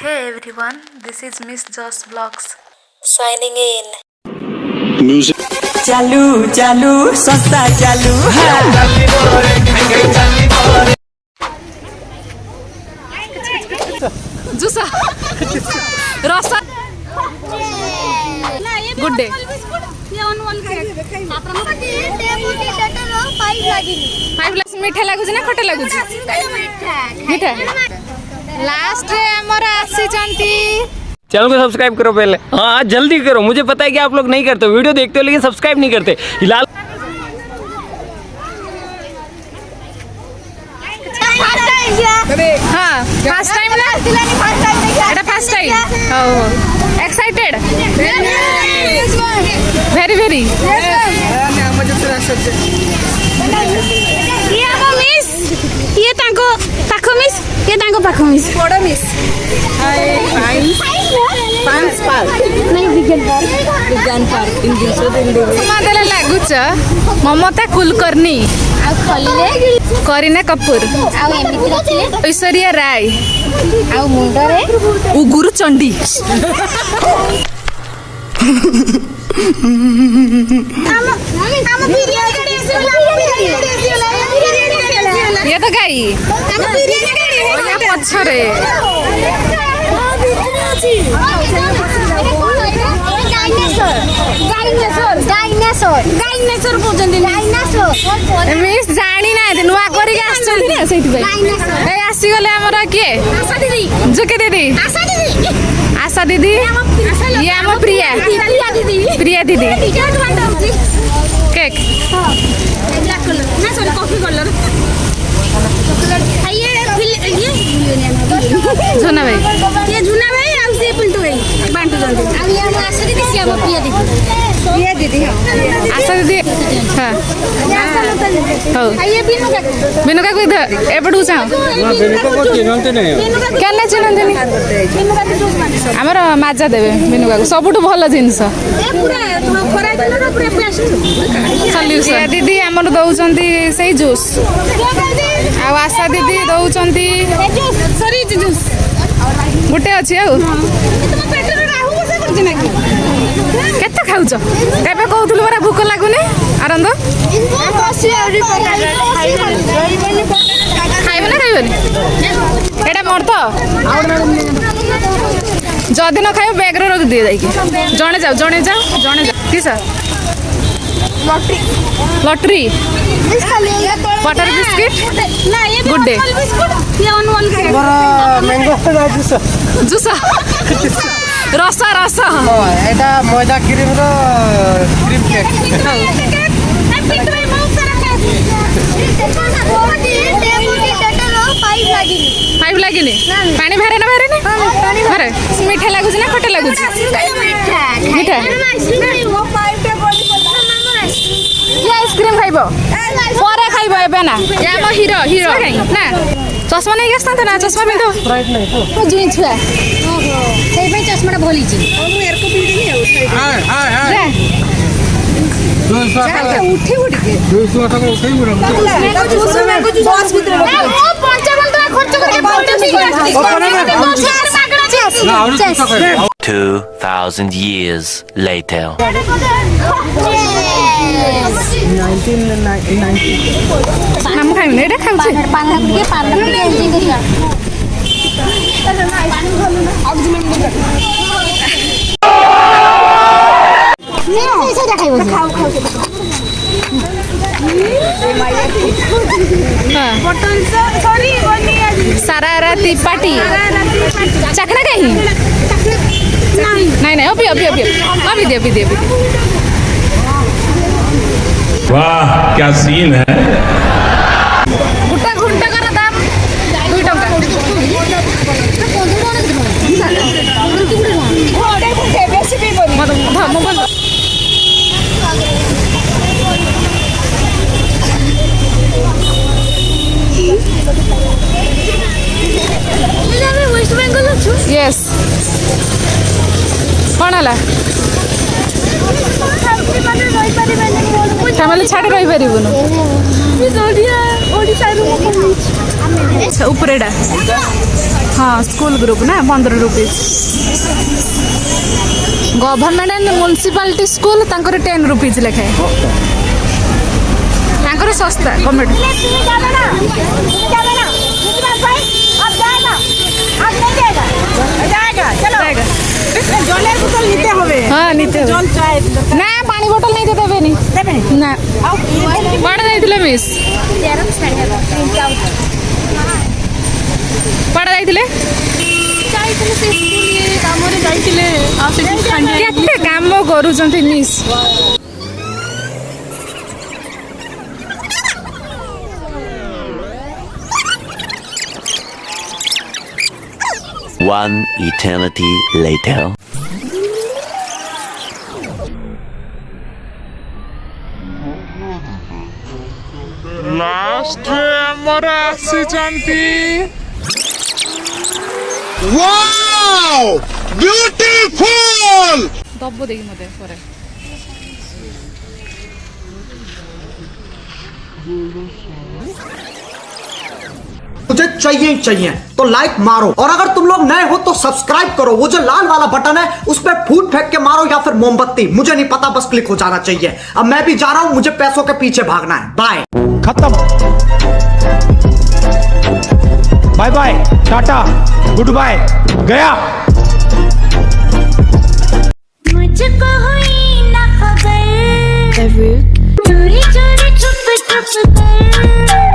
Hey everyone, this is Miss Jass Vlogs signing in. Music. चालू चालू सस्ता चालू जुसा रसा गुड डे 5 लाख मीठा लागुच ना खट्टा लागुच मीठा लास्ट रे हमर आसी चंती। चैनल को सब्सक्राइब करो पहले। हाँ जल्दी करो, मुझे पता है कि आप लोग नहीं करते, वीडियो देखते हो लेकिन सब्सक्राइब नहीं करते। हिलाल हाँ फर्स्ट टाइम ना एटा फर्स्ट टाइम हो एक्साइटेड वेरी वेरी ये हम मिस ये तांको पाखो मिस ये तांको पाखो मिस बड़ मिस पांच पार्क नहीं विज्ञान पार्क इंग्लिश समादेला लागुच ममता कुलकर्णी आ खलिले करीना कपूर आ एमिति रखले ऐश्वर्या राय आ मुंडरे उगुरु चंडी ये तो गाई पछरे मिस जानी ना नुआ करी आसी गले हमर किए जुके दीदी आशा दीदी ये आम प्रिया प्रिया दीदी केक झुना भाई ये झुना भाई हम से पिंटू भाई बांटू जंदे अब ये हम आशा दीदी से हम प्रिया दीदी आशा दीदी हां हो ये बिनु का कोई ए पडू चाहो बिनु को चिनंते नहीं केना चिनंते नहीं हमर माजा देबे बिनु का सबुटु भलो जिंस ए पूरा खरा दिन पूरा प्लास्टिक सॉल्यूशन दीदी हमर दउचंती सेही जूस आ आशा दीदी दउचंती सरी जूस गुटे अछि आ केते खाउछ एबे कहउथुल बरा भूख लागुनी आनंद खाइबे ना खाइबे एटा मोर तो जदि न खाइबे बैग रे रख दिए जाइके जणे जाओ किस lottery butter biscuit good day जूसा रसा रसा एटा मैदा क्रीम रो क्रीम केक 5 लागिनी पानी भरे ना भरे मीठा लागुच ना खट्टा लागुच मीठा आइसक्रीम खाइबो परे खाइबो एबे ना या म हीरो ना चश्मा नहीं गेस्ता ना चश्मा पिंधो राइट नहीं तो जुई छुआ ओहो सेई पे चश्माटा भोली छी मु एर को पिंधनी हां उठी के बस भीतर ओ 55 टका खर्च करके 2000 years later. 1990 हम खाइम ने खाउ छी पान के एंजॉय करिया सारा राती पार्टी चखना कहीं नहीं अभी दे वाह क्या सीन है। गुटा घंटा कर दाम 2 टका वेस्ट बेंगल यस कौन है फैमिली छाड़ रही पार अच्छा ऊपरेटा हाँ स्कूल ग्रुप ना 15 rupees government and municipality school 10 rupees लेखाए सस्ता गवर्नमेंट हाँ नीते ना पानी बोतल नहीं देते ना पढ़ा जाइए मिस पढ़ा जाइए केते काम करूଛନ୍ତି मिस One eternity later. लास्ट हमर आसीचंती Wow! Beautiful! दब्बो देखि मते परे मुझे चाहिए ही चाहिए तो लाइक मारो और अगर तुम लोग नए हो तो सब्सक्राइब करो। वो जो लाल वाला बटन है उस पर फूट फेंक के मारो या फिर मोमबत्ती, मुझे नहीं पता, बस क्लिक हो जाना चाहिए। अब मैं भी जा रहा हूं, मुझे पैसों के पीछे भागना है। बाय खत्म bye bye ta-ta goodbye गया मुझको हुई ना खबर चोरी चोरी छुप छुप कर